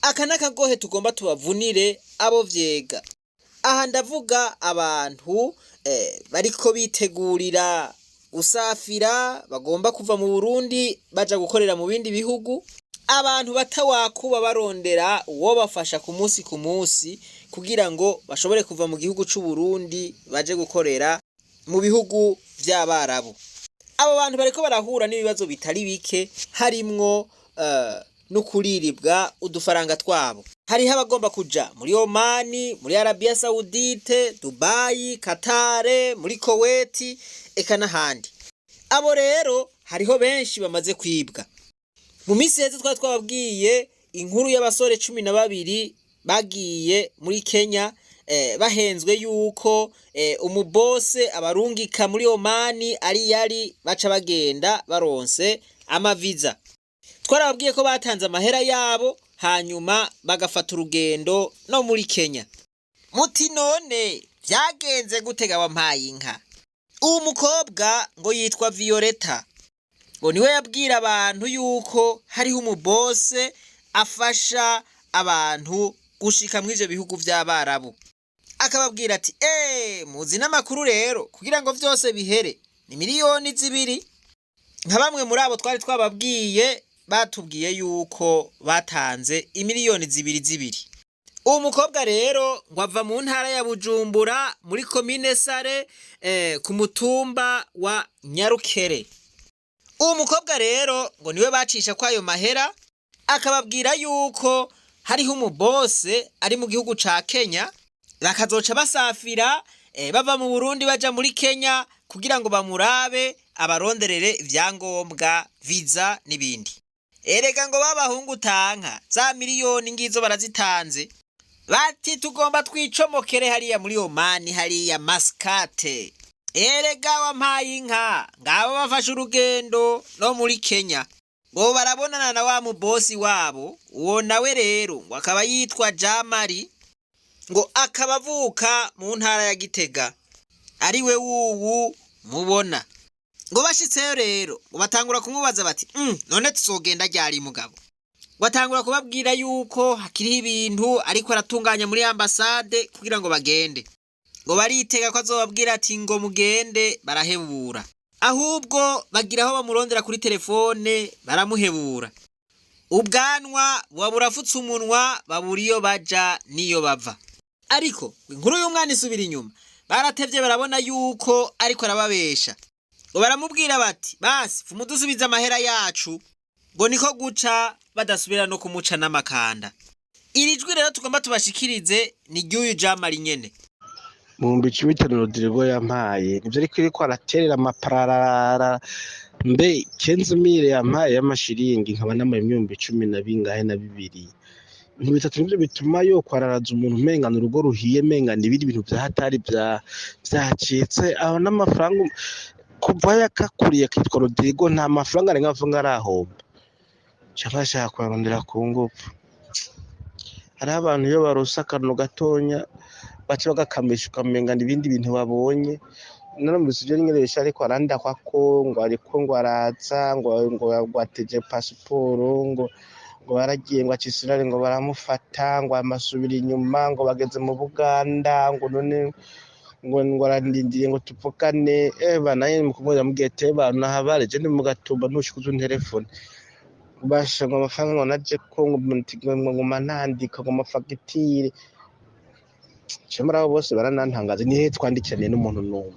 aka n'akagohe tugomba tubavunire abo vyega. Aha ndavuga abantu bariko bitegurira gusafira bagomba kuva mu Burundi baja gukorera mu bindi bihugu, abantu batawakuba barondera uwo bafasha ku munsi kugira ngo bashobore kuva mu gihugu c'u Burundi baje gukorera mu bihugu vy'Abarabu. Abo bantu bariko barahura n'ibibazo bitari bike, harimwo no kuriribwa udufaranga twabo. Hariho abagomba kuja muri Omani, muri Arabia Saudite, Dubai, Qatar, muri Kuwait, eka n'ahandi. Abo rero hariho benshi bamaze kwibwa. Mu minsi heze twababwiye inkuru y'abasore 12 bagiye muri Kenya bahenzwe yuko umubose abarungika muri Omani ari yari baca bagenda baronse amaviza. Twarababwiye ko batanze amahera yabo hanyuma bagafata urugendo no muri Kenya. Muti none vyagenze gutega wampaye inka? Uwo mukobwa ngo yitwa Violeta, ngo niwe yabwira abantu yuko hariho umubose afasha abantu gushika muri ivyo bihugu vy'Abarabu. Akababwira ati muzi n'amakuru rero kugira ngo vyose bihere ni miliyoni 2. Nka bamwe muri abo twari twababwiye batubwiye yuko batanze imiliyoni 2. Uwo mukobwa rero ngo ava mu ntara ya Bujumbura muri komine Sare ku mutumba wa Nyarukere. Uwo mukobwa rero ngo niwe bacisha kwayo mahera, akababwira yuko hariho umubose ari mu gihugu ca Kenya, bakazoca basafira bava mu Burundi baja muri Kenya kugira ngo bamurabe abaronderere ivyangombwa, visa n'ibindi. Erega ngo babahungu tanka za miliyoni ngizo barazitanze, bati tugomba twicomokere hariya muri Omani, hariya Mascate. Erega wampaye inka ngabo bafashe urugendo no muri Kenya, ngo barabonana na wa mubosi wabo. Uwo nawe rero ngo akaba yitwa Jamari, ngo akabavuka mu ntara ya Gitega, ari we wuwu mubona. Ngo bashitseyo rero ngo batangura kumubaza bati none tuzogenda ryari mugabo? Batangura kubabwira yuko hakiriho ibintu ariko aratunganya muri ambasade kugira ngo bagende. Ngo baritega ko azobabwira ati ngo mugende, barahebura. Ahubwo bagira aho bamurondera kuri telefone baramuhebura. Ubwanwa waburafutse umunwa, baburiyo baja niyo bava. Ariko inkuru y'umwana isubira inyuma, baratevye barabona yuko ariko arababesha. Ngo baramubwira bati basi fumudusubiza amahera yacu, ngo niko guca badasubira no kumuca n'amakanda. Iri jwi rero tugomba tubashikirize ni ry'uyu Jamari nyene. Mu mbici bitano Rodrigo yampaye nivyo ariko iriko araterera amapararara, mbe Kenzimire yampaye y'amashiringi nkaba namaye 12 ntibitatu nivyo bituma yo kwararaza umuntu mengana urugo ruhiye, mengana ibindi bintu vya hatari vyacitse aho n'amafaranga kuva yakakuriye kitwa Rodrigo nta mafaranga arenga avuga arahomba cyangwa ashaka kwarondera ku ngufu. Hari abantu iyo barusa akantu gatonya baca bagakamisha ukamengana ibindi bintu babonye. Naramubise ibyo nyeresha ariko aranda kwa Kongo, ariko ngo araza ngo ateje pasiporo, ngo baragiye ngo acisirare, ngo baramufata, ngo amasubira inyuma, ngo bageze mu Buganda, ngo none ngo arandindiye ngo tupfukane. Naye mukumubwira mugete bana habare je ni mu Gatumba nushikuza telefone basha ngo amafaranga ngo naje ko ngo manandika ngo amafagitire shemara abo bose baranantangaza. Nihe twandikiranye n'umuntu n'umwe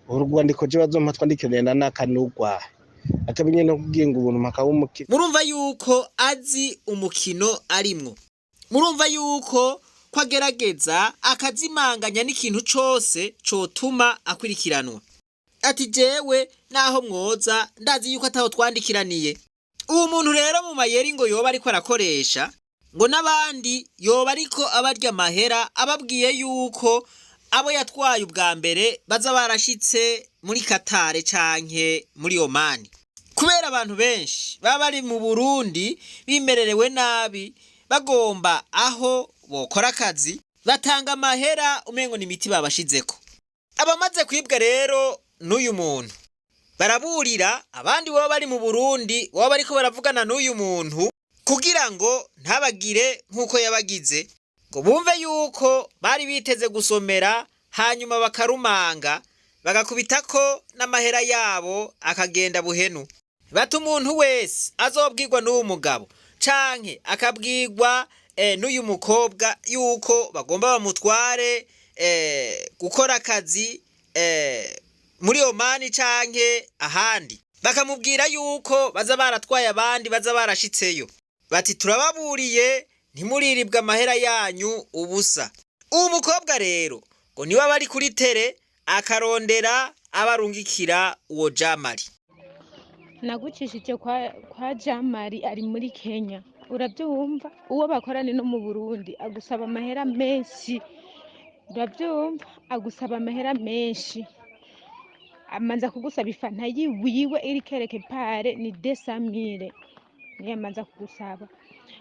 urwandiko je bazompa twandikiranye na nakanugwa atabenye no kuginga ubuntu makaba umukino. Murumva yuko azi umukino arimwo, murumva yuko kwagerageza akazimanganya n'ikintu cose cotuma akwirikiranwa. Ati jewe naho mwoza ndazi yuko ataho twandikiraniye. Uwo muntu rero mu mayeri ngo yoba ariko arakoresha, ngo n'abandi yoba ariko abarya mahera, ababwiye yuko abo yatwaye ubwa mbere baza barashitse muri Qatar canke muri Omani. Kubera abantu benshi baba bari mu Burundi bimererewe nabi, bagomba aho bokora akazi, batanga amahera umengo ni imiti babashizeko. Abamaze kwibwa rero n'uyu muntu baraburira abandi baba bari mu Burundi, baba bariko baravugana n'uyu muntu kugira ngo ntabagire nk'uko yabagize, ngo bumve yuko bari biteze gusomera hanyuma bakarumanga bagakubitako n'amahera yabo akagenda buhenu. Bati umuntu wese azobwirwa n'uwo mugabo canke akabwirwa n'uyu mukobwa yuko bagomba bamutware gukora akazi muri Omani canke ahandi, bakamubwira yuko baza baratwaye abandi baza barashitseyo. Bati turababuriye ntimuriribwe amahera yanyu ubusa. Uwo mukobwa rero ngo niwe bari kuri tere akarondera abarungikira uwo Jamali. Nagucishije kwa Jamali ari muri Kenya, urabyumva? Uwo bakorana no mu Burundi agusaba amahera menshi, urabyumva? Agusaba amahera menshi, amanza kugusaba ifanta yiwiwe iri kereke pare ni 200,000 niyo amanza kugusaba.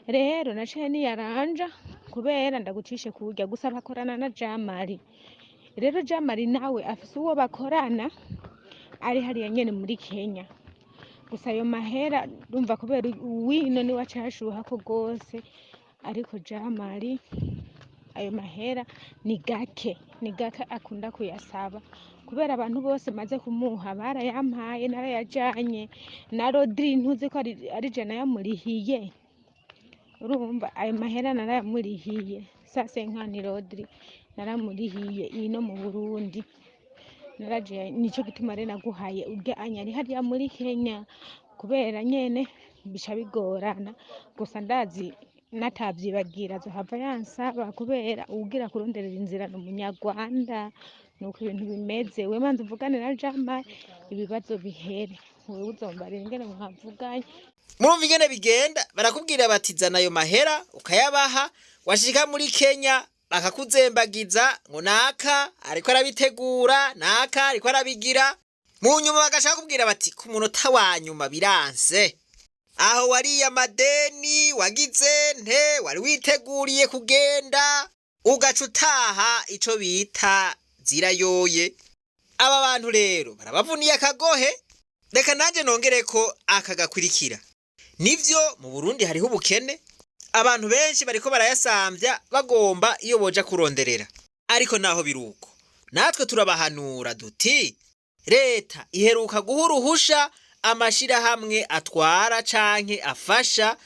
Rero naciye niyaranja kubera ndagucishe kurya gusaba akorana na Jamali. Rero Jamali nawe afise uwo bakorana ari hariya nyene muri Kenya. Gusa ayo mahera ndumva kubera wino ni wacashuha ko gose, ariko Jamali ayo mahera ni gake akunda kuyasaba kubera abantu bose maze kumuha barayampaye narayajanye na Rodri ntuzi ko ari je nayamurihiye. Urumva ayo mahera narayamurihiye sasa nkani Rodri naramurihiye ino mu Burundi naraje, nico gituma rero naguhaye urya anyari hariya muri Kenya kubera nyene bica bigorana. Gusa ndazi natavyibagira azohava yansaba kubera uwugira kuronderera inzira n'umunyarwanda, nuko ibintu bimeze. We manza uvugane na Jamali ibibazo bihere, wewe uzombarira ingene mwavuganye. Murumva ingene bigenda, barakubwira bati zana ayo mahera ukayabaha, washika muri Kenya bakakuzembagiza ngo naka ariko arabitegura, naka ariko arabigira. Mu nyuma bagashaka kubwira bati ku munota wa nyuma biranse, aho wariye amadeni wagize nte wari witeguriye kugenda ugaca utaha ico bita zirayoye. Aba bantu rero barabavuniye akagohe. Reka nanje nongereko akagakurikira. Nivyo mu Burundi hariho ubukene, abantu benshi bariko barayasambya bagomba iyo boja kuronderera. Ariko naho biruko natwe turabahanura duti leta iheruka guha uruhusha amashirahamwe atwara canke afasha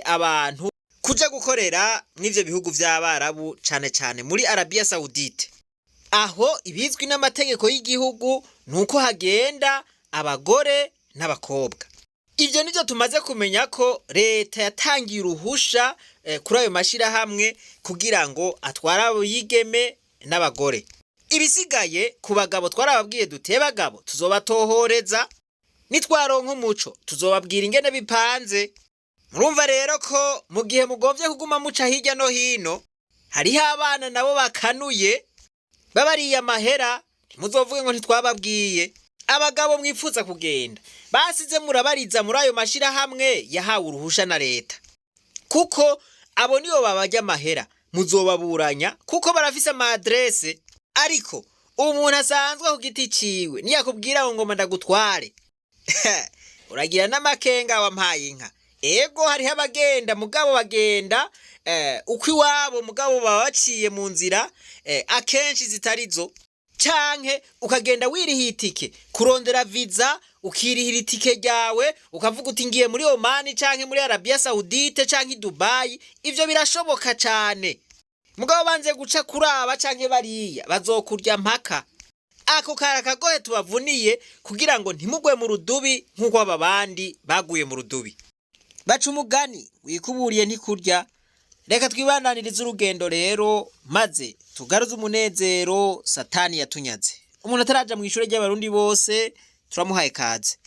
abantu kuja gukorera mw'ivyo bihugu vy'Abarabu, cane cane muri Arabia Saudite. Aho ibizwi n'amategeko y'igihugu nuko hagenda abagore n'abakobwa. Ivyo nivyo tumaze kumenya ko leta yatangiye uruhusha kuri ayo mashirahamwe kugira ngo atware abigeme n'abagore. Ibisigaye ku bagabo twarababwiye dute bagabo tuzobatohoreza, nitwaronka umuco tuzobabwira ingene bipanze. Murumva rero ko mu gihe mugomvye kuguma muca hirya no hino, hariho abana nabo bakanuye babariye amahera, ntimuzovuge ngo ntitwababwiye. Abagabo mwifuza kugenda basize murabariza muri ayo mashirahamwe yahawe uruhusha na leta, kuko abo nibo babajya amahera, muzobaburanya kuko barafise ama adresse. Ariko umuntu asanzwe ku giti ciwe niyakubwira ngo ngoma ndagutware uragira n'amakenga wampaye inka. Ego hariho abagenda mugabo bagenda uko iwabo mugabo babaciye mu nzira akenshi zitarizo, canke ukagenda wirihiye itike kurondera visa, ukirihira itike ryawe ukavuga uti ngiye muri Omani canke muri Arabia Saudite canke Dubai. Ivyo birashoboka cane, mugabo banze guca kuraba canke bariya bazokurya mpaka. Ako karakagohe tubavuniye kugira ngo ntimugwe mu rudubi nk'uko aba bandi baguye mu rudubi. Baca umugani wikuburiye ntikurya. Reka twibandanirize urugendo rero maze tugaruze umunezero Satani yatunyaze. Umuntu ataraja mu ishure ry'abarundi bose turamuhaye kaze.